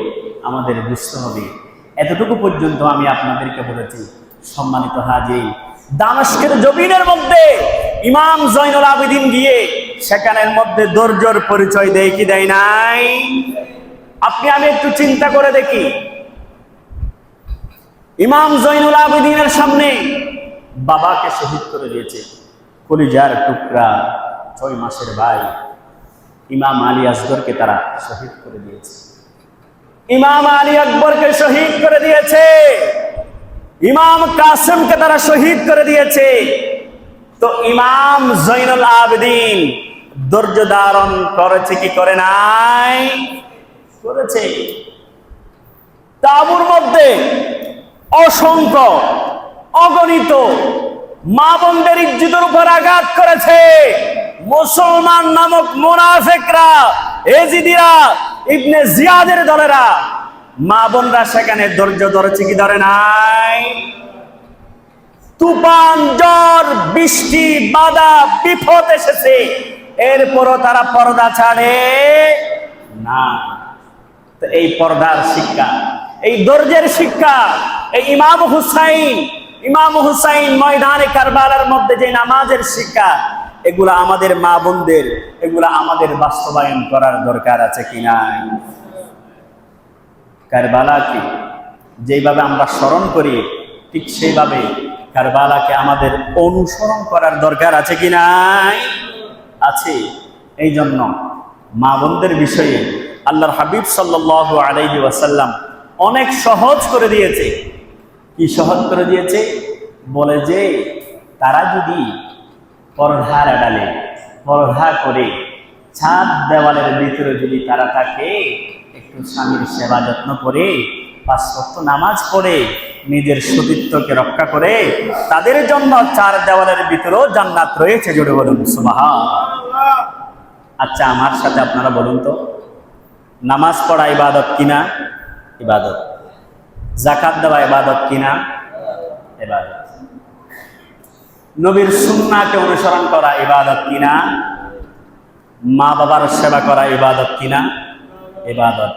আমাদের বুঝতে হবে। এতটুকু পর্যন্ত আমি আপনাদেরকে বলেছি। সম্মানিত হাজির, দামেস্কের জমিনের মধ্যে ইমাম জয়নুল আবেদিন গিয়ে সেখানের মধ্যে ধৈর্যের পরিচয় দেয় কি দেয় নাই? আপনি আমি একটু চিন্তা করে দেখি। ইমাম জয়নুল আবেদিনের সামনে বাবাকে শহীদ করে দিয়েছে, কলিজার টুকরা 6 মাসের ভাই ইমাম আলী আসগরকে তারা শহীদ করে দিয়েছে। ইমাম আলী আকবরকে শহীদ করে দিয়েছে, ইমাম কাসেমকে তারা শহীদ করে দিয়েছে। তো ইমাম জয়নুল আবেদিন ধৈর্য ধারণ করেছে কি করে নাই? করেছে। তাঁবুর মধ্যে অসংখ্য অগণিত মা বোনদের ইজ্জতের উপর আঘাত করেছে মুসলমান নামক মুনাফিকরা, এজিদিরা, ইবনে জিয়াদের দলেরা। মা বোনরা সেখানে ধৈর্য ধরেছে কি ধরে নাই? তুফান, ঝড়, বৃষ্টি, বাধা, বিপদ এসেছে, এরপরও তারা পর্দা ছাড়ে না। তো এই পর্দার শিক্ষা, এই ধৈর্যের শিক্ষা, এই ইমাম হুসাইন ময়দানে কারবালার মধ্যে যে নামাজের শিক্ষা, এগুলা আমাদের মা বোনদের, এগুলা আমাদের বাস্তবায়ন করার দরকার আছে কিনা? কারবালাকে যেভাবে আমরা স্মরণ করি, ঠিক সেইভাবে কারবালাকে আমাদের অনুসরণ করার দরকার আছে কি নাই? আছে। এই জন্য মা বোনদের বিষয়ে আল্লাহর হাবিব সাল্লাল্লাহু আলাইহি ওয়াসাল্লাম অনেক সহজ করে দিয়েছে। কি সহজ করে দিয়েছে? বলে যে তারা যদি পর্দার আড়ালে পর্দা করে ছাদ দেওয়ালের ভিতরে যদি তারা থাকে, একটু স্বামীর সেবা যত্ন করে 5 ওয়াক্ত নামাজ পড়ে নিজের সতীত্বকে রক্ষা করে, তাদের জন্য 4 দেওয়ালের ভিতরেও জান্নাত রয়েছে। জোরে বলুন সুবহানাল্লাহ। আচ্ছা, আমার সাথে আপনারা বলুন তো, নামাজ পড়া ইবাদত কিনা? ইবাদত। যাকাত দেওয়া ইবাদত কিনা? ইবাদত। নবীর সুন্নাহকে অনুসরণ করা ইবাদত কিনা? মা বাবার সেবা করা ইবাদত কিনা? ইবাদত।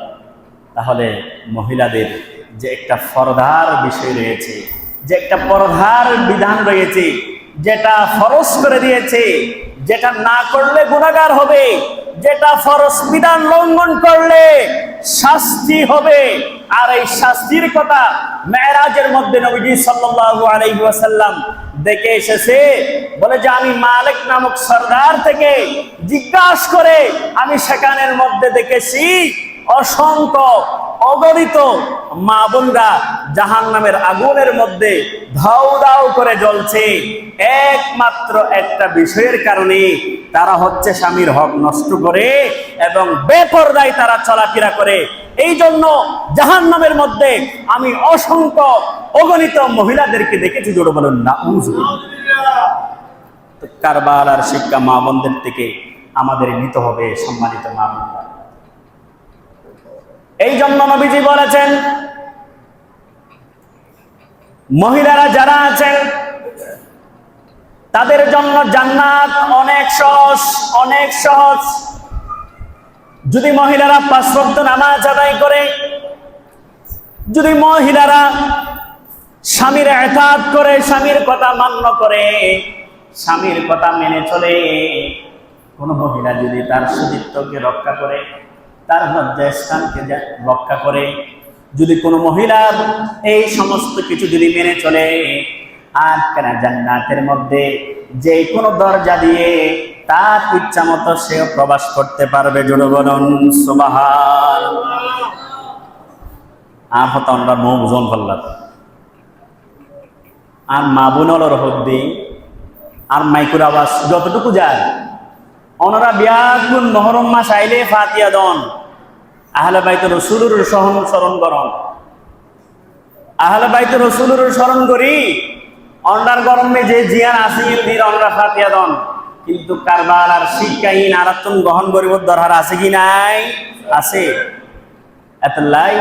তাহলে মহিলাদের যে একটা পর্দার বিষয় রয়েছে, যে একটা পর্দার বিধান রয়েছে, যেটা ফরজ করে দিয়েছে, যেটা না করলে গুনাহগার হবে, যেটা ফরজ বিধান লঙ্ঘন করলে শাস্তি হবে। আর এই শাস্তির কথা মেরাজের মধ্যে নবীজি সাল্লাল্লাহু আলাইহি ওয়াসাল্লাম দেখে এসেছে। বলে যে আমি মালিক নামক সরদার থেকে জিজ্ঞাসা করে আমি সেখানের মধ্যে দেখেছি অসংখ্য অগণিত মা বোনরা জাহান্নামের আগুনের মধ্যে ধাউ ধাউ করে জ্বলছে, একমাত্র একটা বিষয়ের কারণে। তারা হচ্ছে স্বামীর হক নষ্ট করে এবং বেপরদায় তারা চলাফেরা করে। এই জন্য জাহান্নামের মধ্যে আমি অসংখ্য অগণিত মহিলাদেরকে দেখেছি। জোরে বলুন না। কারবালার শিক্ষা মা বোনদের থেকে আমাদের নিতে হবে। সম্মানিত মা বোনরা, এই জন্য নবীজি বলেছেন মহিলারা যারা আছেন তাদের জন্য জান্নাত অনেক সহজ, অনেক সহজ। যদি মহিলারা 5 ওয়াক্ত নামাজ আদায় করে, যদি মহিলারা স্বামীর ইতাআত করে, স্বামীর কথা মান্য করে, স্বামীর কথা মেনে চলে, কোন মহিলা যদি তার সতীত্বকে রক্ষা করে, তার লজ্জাস্থানকে রক্ষা করে, যদি কোনো মহিলার এই সমস্ত কিছু যদি মেনে চলে, আর কেন জান্নাতের মধ্যে যে কোনো দরজা দিয়ে তার ইচ্ছা মতো সেও প্রবেশ করতে পারবে। জোরে বলুন সুবহানাল্লাহ। আর হতো আমরা মুখ জন করলাম আর মা বোনর হদ্দি আর মাইকুর আওয়াজ যতটুকু যায়, ওনারা বিয়াকুন মহরম মাস আইলে ফাতিয়া দন আহলে বাইতুর রাসূলুর স্মরণ করন, আহলে বাইতুর রাসূলুর স্মরণ করি। অন্ডার গরমে যে জিয়ান আসিল দির আমরা ফাতিয়া দন, কিন্তু কারবালার শিক্ষাহীন আরাতন গ্রহণ করিব দরকার আছে কি নাই? আছে। এতলাই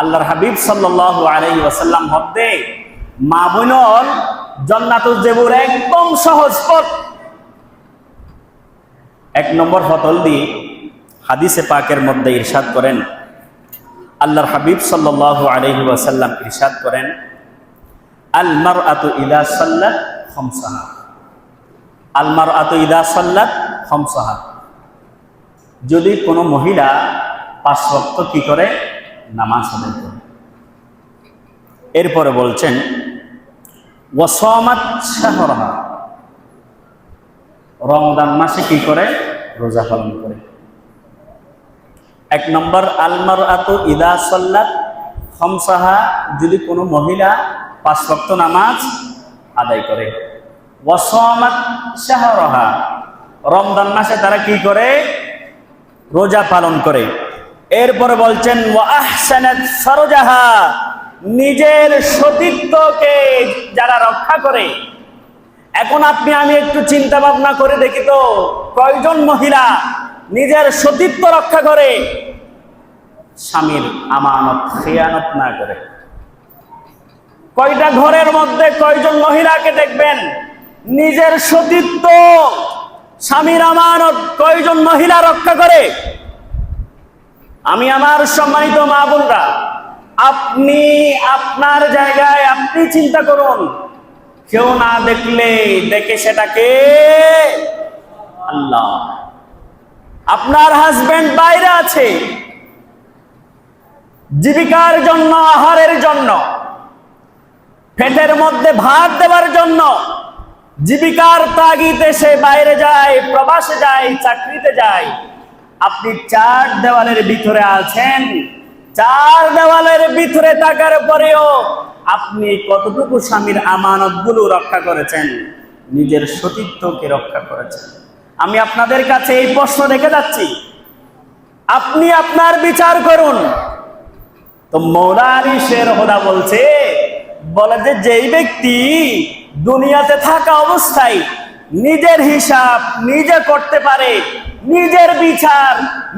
আল্লাহর হাবিব সাল্লাল্লাহু আলাইহি ওয়াসাল্লাম হদ্দে মা বোনর জান্নাতুল জেবুর একদম সহজ পথ। 1 নম্বর ফতল দিয়ে হাদিসে পাকের মধ্যে ইরশাদ করেন, আল্লাহর হাবিব সাল্লাল্লাহু আলাইহি ওয়াসাল্লাম ইরশাদ করেন, আল মারআতু ইযা সাল্লাত খামসাহা, আল মারআতু ইযা সাল্লাত খামসাহা, যদি কোনো মহিলা 5 ওয়াক্ত কি করে, নামাজ আদায় করে। এরপরে বলছেন ওয়া সামাত শাহরাহা, রমজান মাসে কি করে, রোজা পালন করে। 1 নম্বর আল মারআতু ইযা সাল্লাত খামসাহা, যদি কোনো মহিলা 5 ওয়াক্ত নামাজ আদায় করে। ওয়া সামাত শাহরাহা, রমজান মাসে তারা কি করে, রোজা পালন করে। এরপরে বলছেন ওয়া আহসানাত ফারজাহা, নিজের সতীত্বকে যারা রক্ষা করে। এখন আপনি আমি একটু চিন্তা ভাবনা করে দেখি তো, কয়জন মহিলা নিজের সতীত্ব রক্ষা করে, স্বামীর আমানত খেয়ানত না করে? কয়টা ঘরের মধ্যে কয়জন মহিলাকে দেখবেন নিজের সতীত্ব, স্বামীর আমানত কয়জন মহিলা রক্ষা করে? আমি আমার সম্মানিত মা বোনরা, আপনি আপনার জায়গায় আপনি চিন্তা করুন, কেউ না দেখলে দেখে সেটাকে আল্লাহ। আপনার হাজবেন্ড বাইরে আছে, জীবিকার জন্য, আহারের জন্য, পেটের মধ্যে ভাত দেওয়ার জন্য জীবিকার তাগিদে সে বাইরে যায়, প্রবাসে যায়, চাকরিতে যায়। আপনি 4 দেওয়ালের ভিতরে আছেন, 4 দেওয়ালের ভিতরে থাকার পরেও আপনি কতটুকু স্বামীর আমানতগুলো রক্ষা করেছেন, নিজের সতীত্বকে রক্ষা করেছেন? আমি আপনাদের কাছে এই প্রশ্ন রেখে যাচ্ছি, আপনি আপনার বিচার করুন। তো মওলা আলী শের হোদা বলে যে যেই ব্যক্তি দুনিয়াতে থাকা অবস্থায় নিজের হিসাব নিজে করতে পারে, নিজের বিচার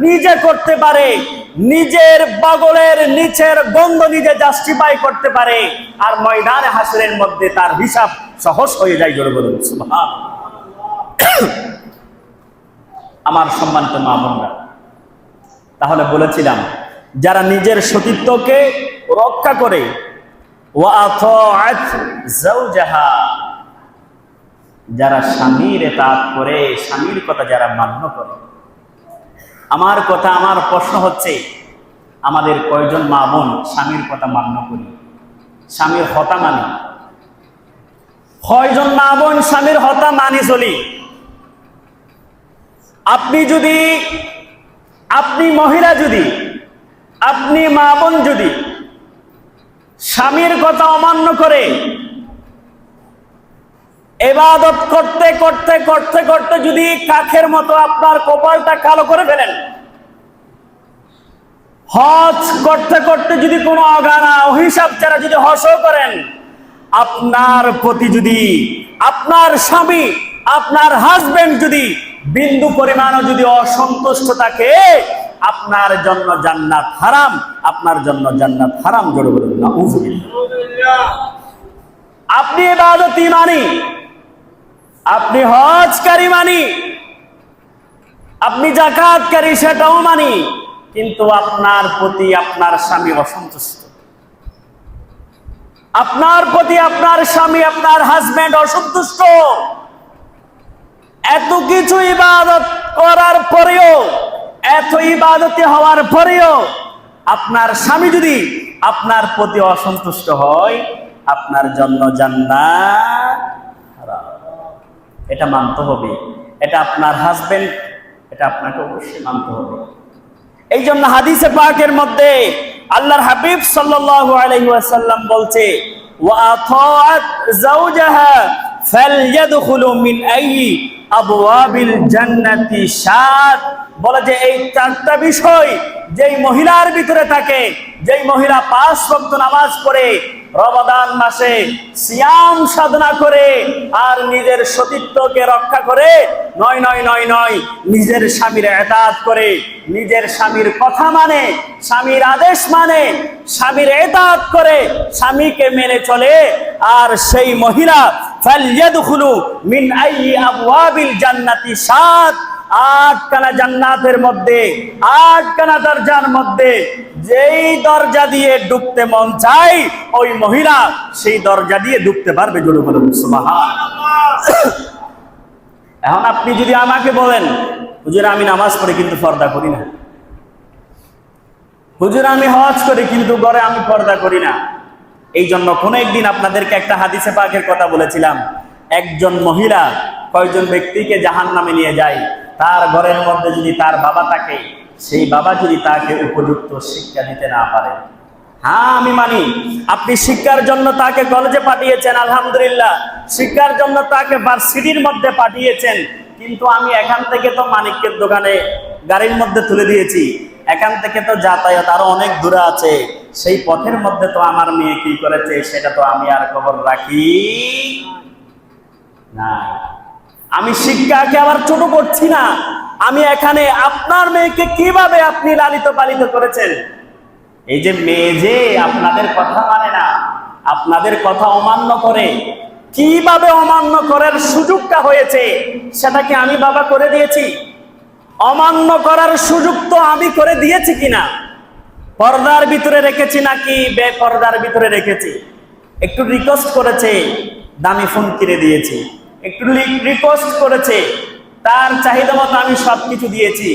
নিজে করতে পারে, নিজের বগলের নিচের গন্ধ নিজে জাস্টিফাই করতে পারে, আর ময়দানে হাসরের মধ্যে তার হিসাব সহজ হয়ে যায়। জোরে বলুন সুবহানাল্লাহ। আমার সম্মানিত মা বোনরা, তাহলে বলেছিলাম যারা নিজের সতীত্বকে রক্ষা করে, ওয়া আতাআত যাওজাহা, যারা স্বামীর ইতাআত করে, স্বামীর কথা যারা মান্য করে। আমার কথা, আমার প্রশ্ন হচ্ছে, আমাদের কয়জন মা বোন স্বামীর কথা মান্য করি, স্বামীর হতা মানি? কয়জন মা বোন স্বামীর হতা মানি চলি? আপনি মহিলা যদি, আপনি মা বোন যদি স্বামীর কথা অমান্য করে ইবাদত করতে করতে করতে করতে যদি কাখের মতো আপনার কপালটা কালো করে ফেলেন, হজ করতে করতে যদি কোনো অগানা অহিসাব ছাড়া যদি হজও করেন, আপনার প্রতি যদি আপনার স্বামী, আপনার হাজবেন্ড যদি বিন্দু পরিমাণও যদি অসন্তুষ্ট থাকে, আপনার জন্য জান্নাত হারাম, আপনার জন্য জান্নাত হারাম। জোরে বলুন নাউযুবিল্লাহ। আপনি ইবাদতি মানি, আপনি হজকারী মানি, আপনি যাকাতকারী সেটাও মানি, কিন্তু আপনার প্রতি আপনার স্বামী অসন্তুষ্ট, আপনার প্রতি আপনার স্বামী, আপনার হাজবেন্ড অসন্তুষ্ট। এত কিছু ইবাদত করার পরেও, এত ইবাদতে হওয়ার পরেও আপনার স্বামী যদি আপনার প্রতি অসন্তুষ্ট হয়, আপনার জন্য জান্নাত হারাম। এটা মানতে হবে, এটা আপনার হাজবেন্ড, এটা আপনাকে অবশ্যই মানতে হবে। এই জন্য হাদিসে পাকের মধ্যে আল্লাহর হাবিব সাল্লাল্লাহু আলাইহি ওয়াসাল্লাম বলছে, ওয়া আতাআত যাওজাহা ফালইয়াদখুলু মিন আইয়ি আবওয়াবিল জান্নাতি শাত। বলে যে এই 4টা বিষয় যেই মহিলার ভিতরে থাকে, যেই মহিলা 5 ওয়াক্ত নামাজ পড়ে, রমাদান মাসে সিয়াম সাধনা করে আর নিজের সতীত্বকে রক্ষা করে নয় নয় নয় নয় নিজের স্বামীর ইতাআত করে, নিজের স্বামীর কথা মানে, স্বামীর আদেশ মানে, স্বামীর ইতাআত করে, স্বামীকে মেনে চলে, আর সেই মহিলা ফালইয়াদখুলু মিন আইয়ি আবওয়াবিল জান্নাতি সাত, আটখানা জান্নাতের মধ্যে, আটখানা দরজার মধ্যে যেই দরজা দিয়ে ঢুকতে মন চাই ওই মহিলা সেই দরজা দিয়ে ঢুকতে পারবে। জোরে বলুন সুবহানাল্লাহ। এখন আপনি যদি আমাকে বলেন হুজুর আমি নামাজ পড়ি কিন্তু পর্দা করি না, হুজুর আমি হজ করি কিন্তু ঘরে আমি পর্দা করি না, এই জন্য কোন একদিন আপনাদেরকে একটা হাদিসে পাকের কথা বলেছিলাম, একজন মহিলা কয়জন ব্যক্তিকে জাহান্নামে নিয়ে যায়, তার ঘরের মধ্যে যদি তার বাবা থাকে, সেই বাবা যদি তাকে উপযুক্ত শিক্ষা দিতে না পারে। হ্যাঁ আমি মানি আপনি শিক্ষার জন্য তাকে কলেজে পাঠিয়েছেন, আলহামদুলিল্লাহ, শিক্ষার জন্য তাকে ভার্সিটির মধ্যে পাঠিয়েছেন, কিন্তু আমি এখান থেকে তো মানিকের দোকানে গাড়ির মধ্যে তুলে দিয়েছি, এখান থেকে তো যাতায়াত আরো অনেক দূরে আছে, সেই পথের মধ্যে তো আমার মেয়ে কি করেছে সেটা তো আমি আর খবর রাখি না। আমি শিক্ষাকে আবার ছোট করছি না, আমি এখানে আপনার মেয়েকে কিভাবে আপনি লালিত পালিত করেছেন, এই যে মেয়ে যে আপনাদের কথা মানে না, আপনাদের কথা অমান্য করে, কিভাবে অমান্য করার সুযোগটা হয়েছে সেটাকে আমি বাবা করে দিয়েছি, অমান্য করার সুযোগ তো আমি করে দিয়েছি কিনা, পর্দার ভিতরে রেখেছি নাকি বেপর্দার ভিতরে রেখেছি, একটু রিকোয়েস্ট করেছে দামি ফোন কিনে দিয়েছি, একটু রিকোয়েস্ট করেছে তার চাহিদা মতো আমি সবকিছু দিয়েছি,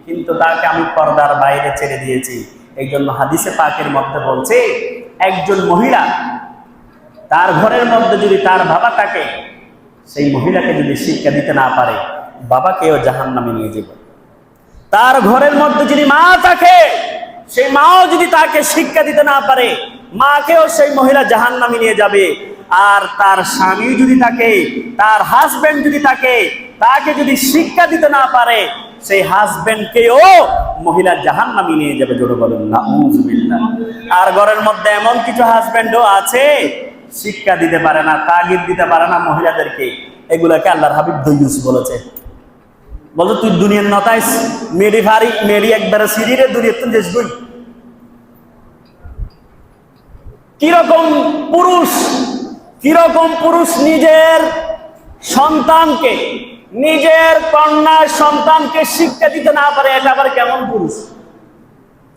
কিন্তু তাকে আমি পর্দার বাইরে ছেড়ে দিয়েছি। এই জন্য হাদিসে পাকের মধ্যে বলছে একজন মহিলা তার ঘরের মধ্যে যদি তার বাবা থাকে, সেই মহিলাকে যদি শিক্ষা দিতে না পারে বাবাকেও জাহান্নামে নিয়ে যাবে। তার ঘরের মধ্যে যদি মা থাকে, সেই মাও যদি তাকে শিক্ষা দিতে না পারে মাকেও সেই মহিলা জাহান্নামে নিয়ে যাবে। আর তার স্বামী যদি থাকে, তার হাজবেন্ড যদি থাকে, তাকে যদি শিক্ষা দিতে না পারে সেই হাজবেন্ডকেও মহিলা জাহান্নামে নিয়ে যাবে। জোরে বলুন নাউযুবিল্লাহ। আর ঘরের মধ্যে এমন কিছু হাজবেন্ডও আছে শিক্ষা দিতে পারে না, তাগিদ দিতে পারে না মহিলাদেরকে, এগুলাকে আল্লাহর হাবিব দয়ুস বলেছে। বলো তুই দুনিয়ার নতাইস মেরি ভারি মেরি একবারে সিরিরে দুনিয়া তুই দেশগুই কিরকম পুরুষ নিজের সন্তানকে, নিজের কন্যা সন্তানকে শিক্ষা দিতে না পারে, এটা আবার কেমন পুরুষ?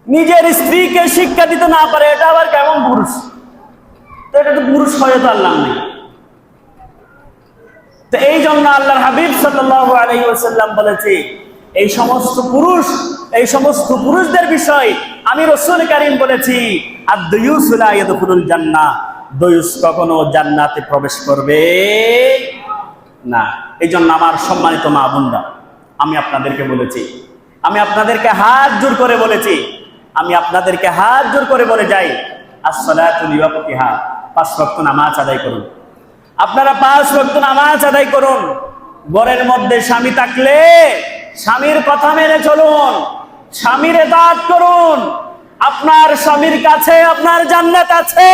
নিজের স্ত্রীকে শিক্ষা দিতে না পারে, এটা আবার কেমন পুরুষ? তো এটা তো পুরুষ হয়ে তো আল্লাহ নেই। তো এই জন্য আল্লাহর হাবিব সাল্লাল্লাহু আলাইহি ওয়াসাল্লাম বলেছে এই সমস্ত পুরুষদের বিষয় আমি রাসূল কারীম বলেছি আদ-দুয়ুস লা ইয়াদখুলুল জান্নাহ, দয়ুস কখনো জান্নাতে প্রবেশ করবে না। এই জন্য আমার সম্মানিত মা বোনরা, আমি আপনাদেরকে বলেছি, আমি আপনাদেরকে হাত জোর করে বলেছি, আমি আপনাদেরকে হাত জোর করে বলে যাই as-salatu liwaqtiha, 5 ওয়াক্ত নামাজ আদায় করুন। আপনারা 5 ওয়াক্ত নামাজ আদায় করুন। ঘরের মধ্যে স্বামী থাকলে স্বামীর কথা মেনে চলুন, স্বামীর ইতাআত করুন। আপনার স্বামীর কাছে আপনার জান্নাত আছে,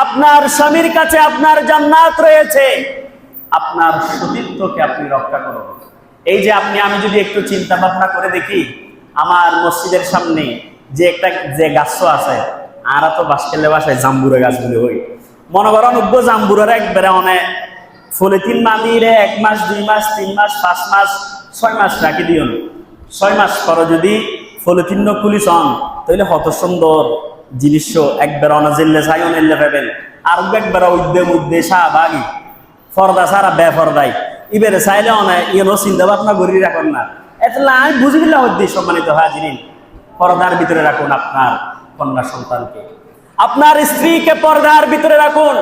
আপনার স্বামীর কাছে আপনার জান্নাত রয়েছে। আপনার সতীত্বকে আপনি রক্ষা করুন। এই যে আমি যদি একটু চিন্তা ভাবনা করে দেখি, আমার মসজিদের সামনে যে গাছ আছে, আর তো বাসকেলে বাসায় জাম্বুরা গাছগুলি হই, মনে করেন উগ্র জাম্বুরের একবারে অনেক ফলিতিন মামিরে 1 মাস 2 মাস 3 মাস 5 মাস 6 মাস রাখি দিও। 6 মাস পরে যদি ফলিতিন খুলিস তাহলে কত সুন্দর জিনিস একবার অনাজিল্লে চাই অনেলে পাবেন, আর একবার উদ্যে শাহবাগি ফর্দা সারা বেফর্দাই ইবেরে চাইলে অনেক ইয়েও চিন্তা ভাবনা করি রাখুন না। এতলা আমি বুঝবিল্লা হদ্দি সম্মানিত হাজিরিন, পর্দার ভিতরে রাখুন আপনার কন্যা সন্তানকে, আপনার স্ত্রীকে পর্দার ভিতরে রাখুন।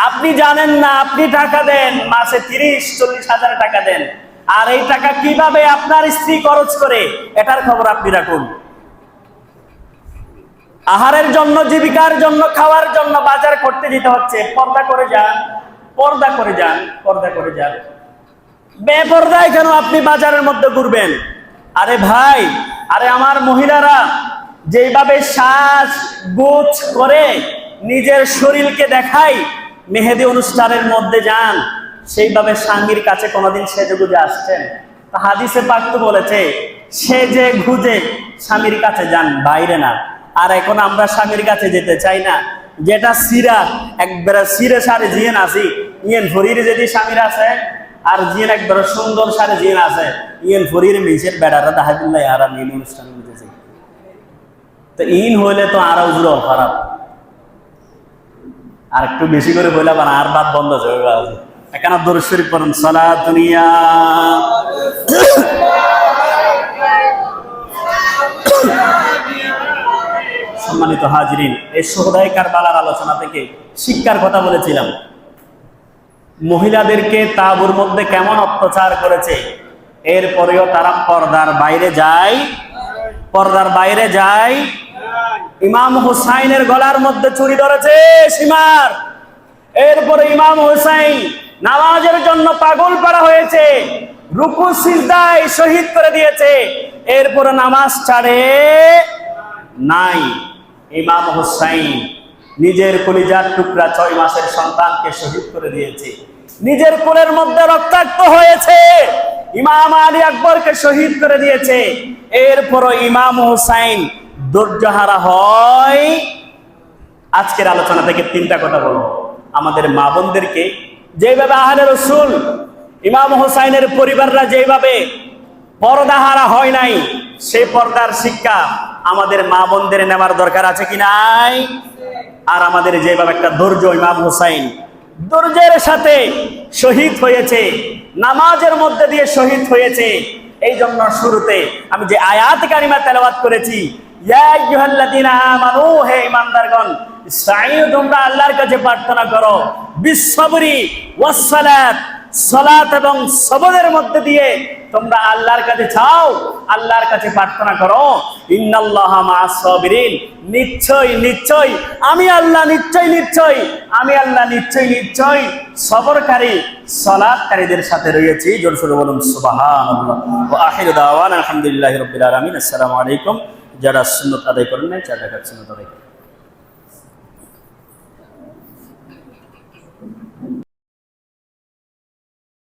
আপনি জানেন না, আপনি টাকা দেন, মাসে 30-40 হাজার টাকা দেন, আর এই টাকা কিভাবে আপনার স্ত্রী খরচ করে এটার খবর আপনি রাখুন। আহারের জন্য, জীবিকার জন্য, খাওয়ার জন্য বাজার করতে দিতে হচ্ছে, পর্দা করে যান, পর্দা করে যান, পর্দা করে যান। বেপর্দায় কেন আপনি বাজারের মধ্যে ঘুরবেন? আরে ভাই, আরে আমার মহিলারা যেভাবে সাজ গোছ করে নিজের শরীরকে দেখাই মেহেদি অনুষ্ঠানের মধ্যে যান, সেইভাবে স্বামীর কাছে কোনোদিন সেজে গুজে আসছেন? তা হাদিসে পাক তো বলেছে সেজে গুজে স্বামীর কাছে যান, বাইরে না। আর এখন আমরা স্বামীর কাছে যেতে চাই না, যেটা সিরা একবারে সিরে সারে জিয়েন আসি ইয়েন ফরির যদি স্বামীর আছে, আর জিয়েন একবারে সুন্দর সারে জিয়েন আছে ইয়েন ফরির মিশের বেড়ারা দাহাবুল্লাহ আর ইন অনুষ্ঠান বুঝেছে। তো ইন হইলে তো আর উজুর খারাপ, আর একটু বেশি করে বললাম আর বাদ বন্ধ হয়ে যাবে। এখানে দরুদ শরীফ পড়ুন, সালাত দুনিয়া সম্মানিত হাজিরিন, এই শুহাদায়ে কারবালার আলোচনা থেকে শিক্ষার কথা বলেছিলাম। মহিলাদেরকে তাঁবুর মধ্যে কেমন অত্যাচার করেছে, এরপরেও তারা পর্দার বাইরে যায়। ইমাম হুসাইনের গলার মধ্যে চুরি ধরেছে সীমার, এরপরে ইমাম হুসাইন নামাজের জন্য পাগল করা হয়েছে, রুকু সিজদায় শহীদ করে দিয়েছে, এরপরে নামাজ ছাড়ে নাই। ইমাম হুসাইন নিজের কলিজার টুকরা 6 মাসের সন্তানকে শহীদ করে দিয়েছে, নিজের কোলের মধ্যে রক্তাক্ত হয়েছে, ইমাম আলী আকবরকে শহীদ করে দিয়েছে। এরপরও ইমাম হুসাইন ধৈর্যহারা হয়। আজকের আলোচনা থেকে 3টা কথা বলবো। আমাদের মা বোনদেরকে যেভাবে আহলে রাসূল ইমাম হুসাইনের পরিবাররা যেভাবে পর্দাহারা হয় নাই, সেই পর্দার শিক্ষা আমাদের মা বোনদের নেওয়ার দরকার আছে কি নাই? আর আমাদের যেভাবে একটা ধৈর্য, ইমাম হুসাইন ধৈর্যের সাথে শহীদ হয়েছে, নামাজের মধ্যে দিয়ে শহীদ হয়েছে। এই জন্য শুরুতে আমি যে আয়াত কারিমা তেলাওয়াত করেছি, ইয়া আইয়ুহাল্লাযীনা আমানু, হে ঈমানদারগণ, ইসতাঈনু, তোমরা আল্লাহর কাছে প্রার্থনা করো, বিসসবরি ওয়াস সালাত, সালাত এবং সবরের মধ্যে দিয়ে তোমরা আল্লাহর কাছে চাও, আল্লাহর কাছে প্রার্থনা করো। ইন্নাল্লাহা মা'আস সাবিরিন, নিশ্চয় আমি আল্লাহ নিশ্চয় সবরকারী সালাতকারীদের সাথে রয়েছি। জোরে সোরে বলুন সুবহানাল্লাহ। ওয়া আখিরু দাওয়ানা আলহামদুলিল্লাহি রাব্বিল আলামিন। আসসালামু আলাইকুম। যারা সুন্নাত আদায় করেন না, যারা সুন্নাত আদায় করেন।